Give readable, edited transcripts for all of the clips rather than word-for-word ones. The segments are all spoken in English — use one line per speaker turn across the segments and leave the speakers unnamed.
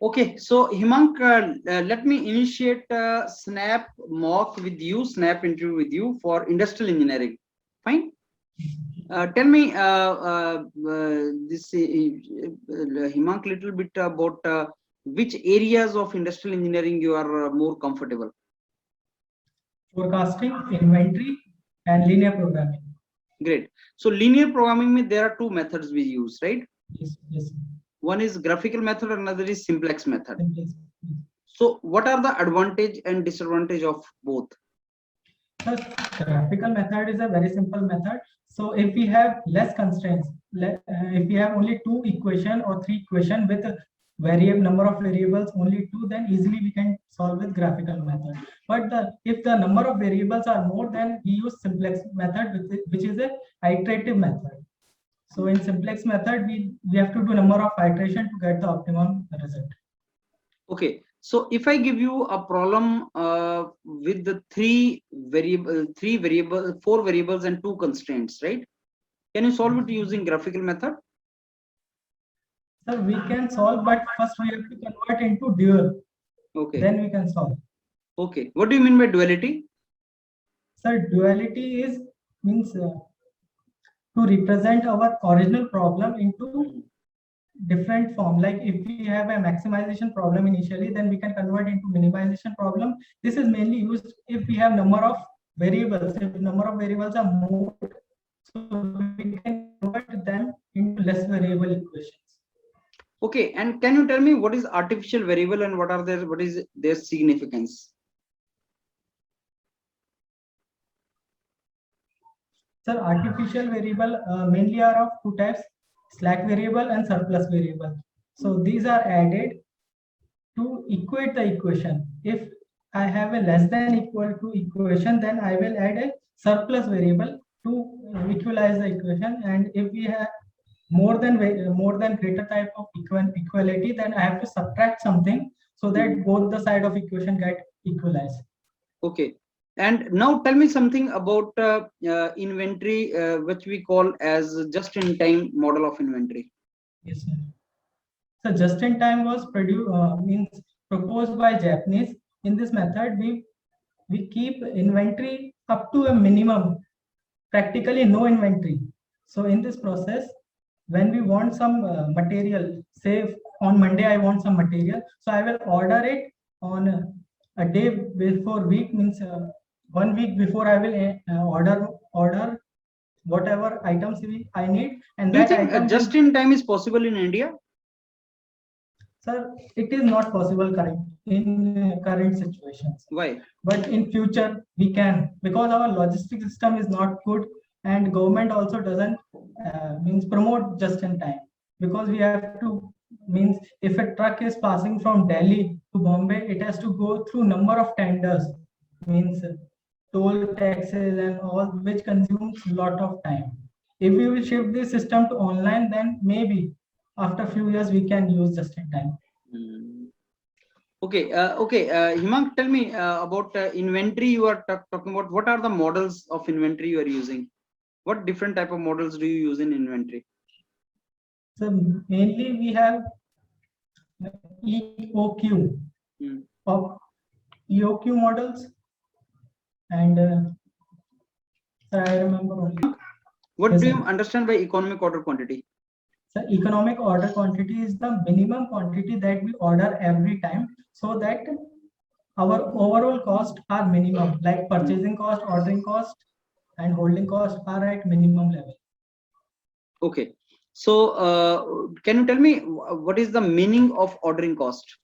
Okay, so Himank, let me initiate a snap mock with you, snap interview with you for industrial engineering. Fine. Tell me this Himank, little bit about which areas of industrial engineering you are more comfortable.
Forecasting, inventory, and linear programming.
Great. So linear programming, there are two methods we use, right?
Yes, yes.
One is graphical method, another is simplex method.
Yes.
So what are the advantage and disadvantage of both?
The graphical method is a very simple method. So if we have less constraints, if we have only 2 equation or 3 equation with a number of variables only 2, then easily we can solve with graphical method. But if the number of variables are more, then we use simplex method, which is a iterative method. So in simplex method, we have to do number of iteration to get the optimum result.
Okay, so if I give you a problem with the 4 variables and 2 constraints, right? Can you solve it using graphical method?
Sir, we can solve, but first we have to convert into dual.
Okay.
Then we can solve.
Okay. What do you mean by duality?
Sir, duality means to represent our original problem into different form. Like if we have a maximization problem initially, then we can convert into minimization problem. This is mainly used if we have number of variables. If number of variables are more, so we can convert them into less variable equations.
Okay, and can you tell me what is artificial variable and what is their significance?
Sir, artificial variable mainly are of 2 types: slack variable and surplus variable. So these are added to equate the equation. If I have a less than equal to equation, then I will add a surplus variable to equalize the equation. And if we have more than greater type of equality, then I have to subtract something so that both the side of equation get equalized.
Okay. And now tell me something about inventory, which we call as just-in-time model of inventory.
Yes, sir. So just-in-time was proposed by Japanese. In this method, we keep inventory up to a minimum, practically no inventory. So in this process, when we want some material, say on Monday I want some material, so I will order it on a day before week, means 1 week before I will order whatever items I need. And
do you think just-in-time is possible in India?
Sir, it is not possible in current situations.
Why?
But in future we can, because our logistic system is not good, and government also doesn't promote just in time, because we have to if a truck is passing from Delhi to Bombay, it has to go through number of tenders, toll taxes and all, which consumes a lot of time. If we will shift this system to online, then maybe after a few years we can use just in time.
Okay, Himank, tell me about inventory. You are talking about what are the models of inventory you are using? What different type of models do you use in inventory?
So mainly we have EOQ of EOQ models, and I remember only.
What do you understand by economic order quantity?
So economic order quantity is the minimum quantity that we order every time, so that our overall costs are minimum, like purchasing cost, ordering cost, and holding cost are at minimum level.
Okay, so can you tell me what is the meaning of ordering cost?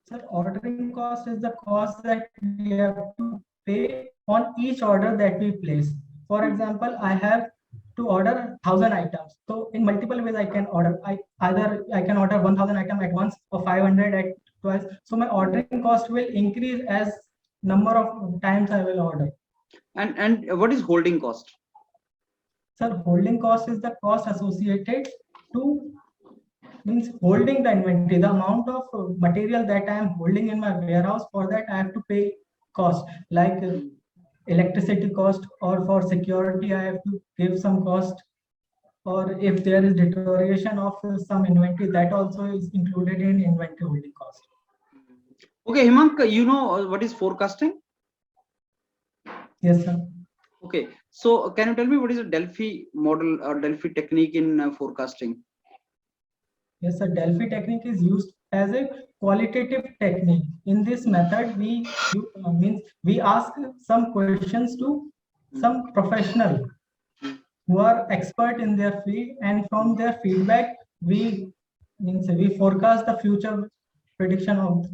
Sir, ordering cost is the cost that we have to pay on each order that we place. For example, I have to order 1,000 items. So in multiple ways I can order. Either I can order 1,000 items at once or 500 at twice. So my ordering cost will increase as number of times I will order.
And what is holding cost?
Sir, holding cost is the cost associated to holding the inventory, the amount of material that I am holding in my warehouse. For that I have to pay cost, like electricity cost, or for security I have to give some cost, or if there is deterioration of some inventory, that also is included in inventory holding cost.
Okay, Himank, you know what is forecasting?
Yes, sir.
Okay, so can you tell me what is a Delphi model or Delphi technique in forecasting?
Yes, sir. Delphi technique is used as a qualitative technique. In this method, we ask some questions to some professional who are expert in their field, and from their feedback, we forecast the future prediction of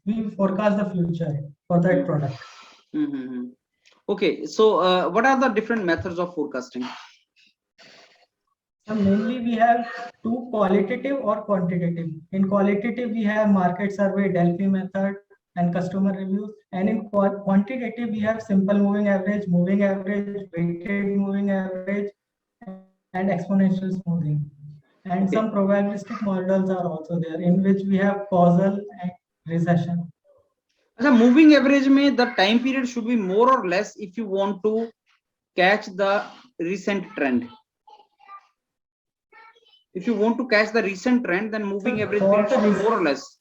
we forecast the future for that product.
Mm-hmm. Okay, so what are the different methods of forecasting?
So mainly we have two, qualitative or quantitative. In qualitative, we have market survey, Delphi method, and customer reviews. And in quantitative, we have simple moving average, weighted moving average, and exponential smoothing. And some probabilistic models are also there, in which we have causal and recession.
So moving average में the time period should be more or less if you want to catch the recent trend. If you want to catch the recent trend, then moving average period should be more or less.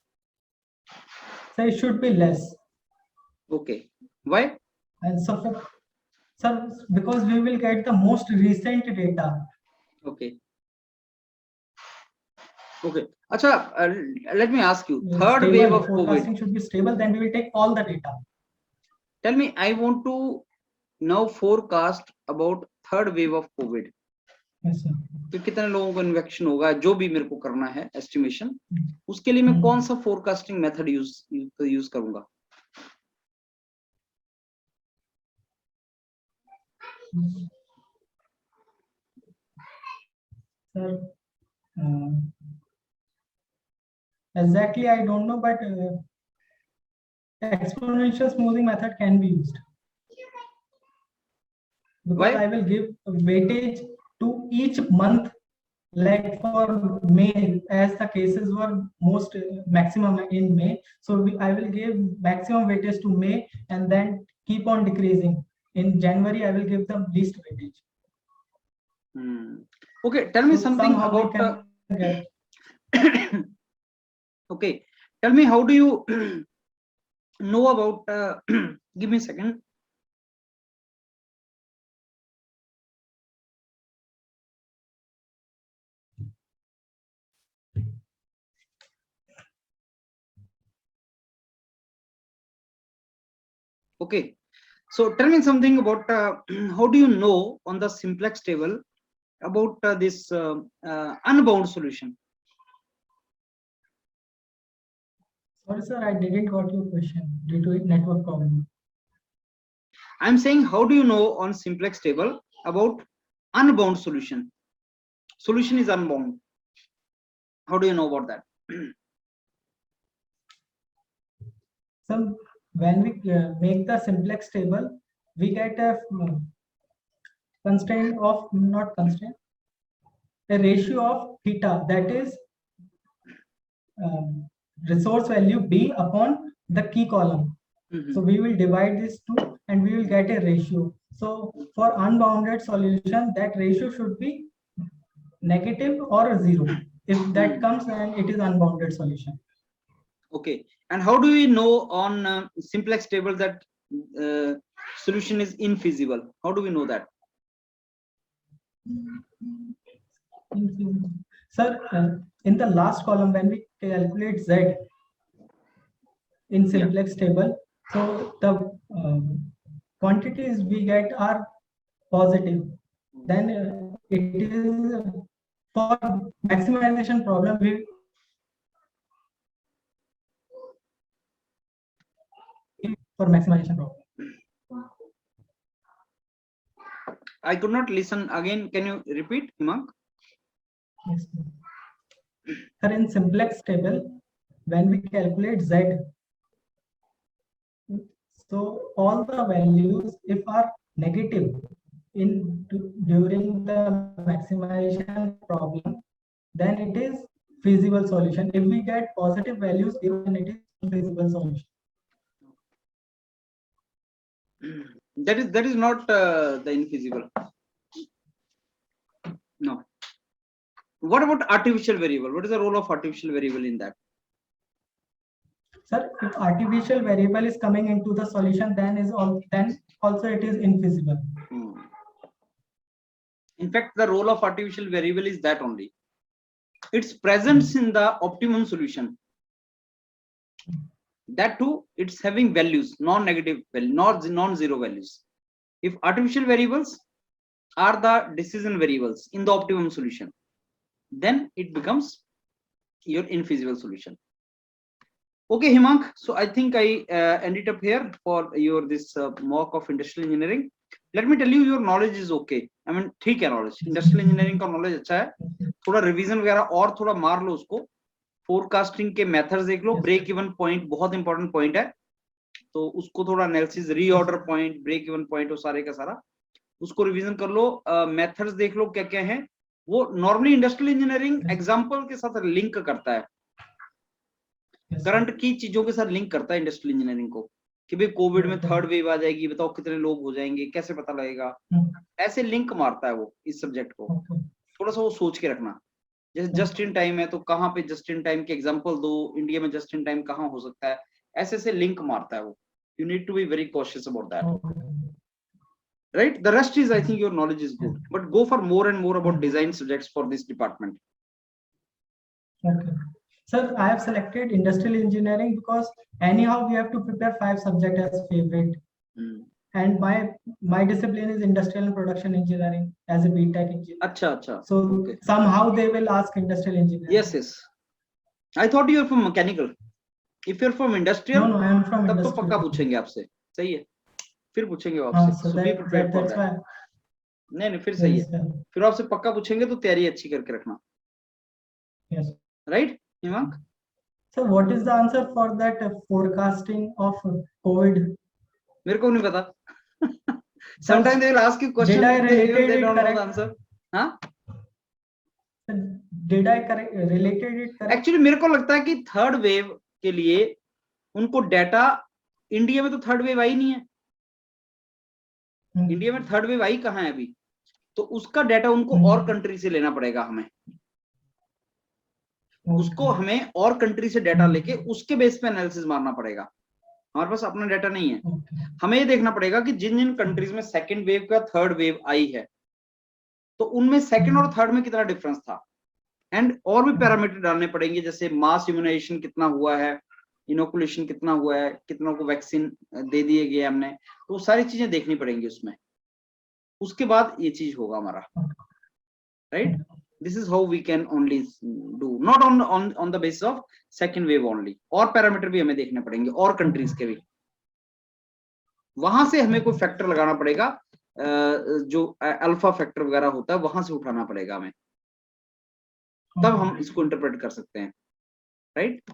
So it should be less.
Okay. Why?
And so, because we will get the most recent data.
Okay. Okay. Acha, let me ask you. Third wave of
forecasting
COVID
should be stable. Then we will take all the data.
Tell me, I want to now forecast about third wave of COVID.
Yes, sir.
तो कितने लोगों को infection होगा, जो भी मेरे को करना है एस्टिमेशन, उसके लिए मैं कौन सा फोरकास्टिंग मेथड यूज करूंगा?
Sir, exactly I don't know, but exponential smoothing method can be used. Because
Why?
I will give weightage to each month, like for May, as the cases were most maximum in May. So I will give maximum weightage to May and then keep on decreasing. In January, I will give the least weightage.
Okay, tell me something about. Okay, tell me, how do you know about? Give me a second. Okay, so tell me something about how do you know on the simplex table about this unbound solution?
Sorry, sir, I didn't got your question due to network problem.
I'm saying, how do you know on simplex table about unbound solution? Solution is unbound. How do you know about that?
So when we make the simplex table, we get a constraint of, not constraint, a ratio of theta, that is resource value B upon the key column. So we will divide these two and we will get a ratio. So for unbounded solution, that ratio should be negative or 0. If that comes, then it is unbounded solution.
Okay, and how do we know on simplex table that solution is infeasible? How do we know that?
Sir, in the last column, when we calculate Z in simplex table, so the quantities we get are positive. Then it is for maximization problem. For maximization problem.
I could not listen again. Can you repeat, Himank?
Yes. Sir, in simplex table, when we calculate Z, so all the values, if are negative during the maximization problem, then it is feasible solution. If we get positive values, then it is feasible solution.
That is not the infeasible. No. What about artificial variable? What is the role of artificial variable in that?
Sir, if artificial variable is coming into the solution, then also it is infeasible.
In fact, the role of artificial variable is that only. Its presence in the optimum solution. That too, it's having values, non-negative value, not non-zero values. If artificial variables are the decision variables in the optimum solution, then it becomes your infeasible solution. Okay, Himank. So I think I ended up here for your this mock of industrial engineering. Let me tell you, your knowledge is okay. I mean, ठीक है knowledge. Industrial engineering का knowledge अच्छा है. थोड़ा revision वगैरह और थोड़ा मार लो उसको. Forecasting के methods देख लो. Break even point बहुत important point है. तो उसको थोड़ा analysis, reorder point, break even point वो सारे का सारा उसको revision कर लो. Methods देख लो क्या क्या है. वो normally industrial engineering example के साथ link करता है. करंट की चीजों के साथ लिंक करता है इंडस्ट्रियल इंजीनियरिंग को कि भाई कोविड में थर्ड वेव आ जाएगी, बताओ कितने लोग हो जाएंगे, कैसे पता लगेगा. ऐसे लिंक मारता है वो इस सब्जेक्ट को. थोड़ा सा वो सोच के रखना. जैसे जस्ट इन टाइम है तो कहाँ पे जस्ट इन टाइम के एग्जांपल दो, इंडिया में जस्ट इन टाइम कहाँ हो सकता है, ऐसे ऐसे लिंक मारता है वो. You need to be very cautious about that. Right, the rest is I think your knowledge is good, but go for more and more about design subjects for this department.
Okay. Sir, I have selected industrial engineering because anyhow we have to prepare 5 subjects as favorite. And my discipline is industrial and production engineering as a B.Tech engineer.
Acha.
So okay. Somehow they will ask industrial engineering.
Yes. I thought you are from mechanical. If you are from industrial,
no, I am from
तब तो
industrial.
पक्का पूछेंगे आपसे. सही है. फिर पूछेंगे आपसे. So be prepared for that. नहीं फिर सही है. फिर आपसे पक्का पूछेंगे तो तैयारी अच्छी करके रखना.
Yes.
Right? Himank?
So what is the answer for that forecasting of COVID?
मेरे को नहीं पता. Sometimes they will ask you questions. They don't know the answer. हाँ?
Did I related it correct?
Actually मेरे को लगता है कि थर्ड वेव के लिए उनको डाटा इंडिया में तो थर्ड वेव आई नहीं है. इंडिया में थर्ड वेव आई कहाँ है अभी? तो उसका डाटा उनको और कंट्री से लेना पड़ेगा हमें. उसको हमें और कंट्री से डाटा लेके उसके बेस पे एनालिसिस मारना पड़ेगा. हमारे पास अपना डाटा नहीं है. हमें ये देखना पड़ेगा कि जिन जिन कंट्रीज में सेकंड वेव का थर्ड वेव आई है तो उनमें सेकंड और थर्ड में कितना डिफरेंस था. एंड और भी पैरामीटर डालने पड़ेंगे, जैसे मास इम्यूनाइजेशन कितना हुआ है, इनोकुलेशन कितना हुआ है, कितनों को वैक्सीन दे दिए गए हमने, तो सारी चीजें देखनी पड़ेंगी उसमें. उसके बाद ये चीज होगा हमारा. Right. This is how we can only do, not on the basis of second wave only. और पैरामीटर भी हमें देखने पड़ेंगे और कंट्रीज के भी. वहां से हमें कोई फैक्टर लगाना पड़ेगा, जो अल्फा फैक्टर वगैरह होता है वहां से उठाना पड़ेगा हमें, तब हम इसको इंटरप्रेट कर सकते हैं. राइट.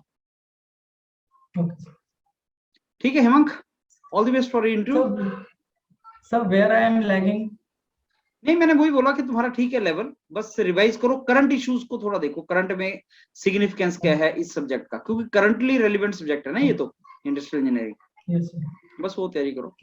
ठीक है Hemant, all the best for your interview.
Sir where I am lagging?
नहीं, मैंने वही बोला कि तुम्हारा ठीक है लेवल, बस रिवाइज करो. करंट इश्यूज को थोड़ा देखो, करंट में सिग्निफिकेंस क्या है इस सब्जेक्ट का, क्योंकि करंटली रेलिवेंट सब्जेक्ट है ना ये तो इंडस्ट्रियल इंजीनियरिंग. बस वो तैयारी करो.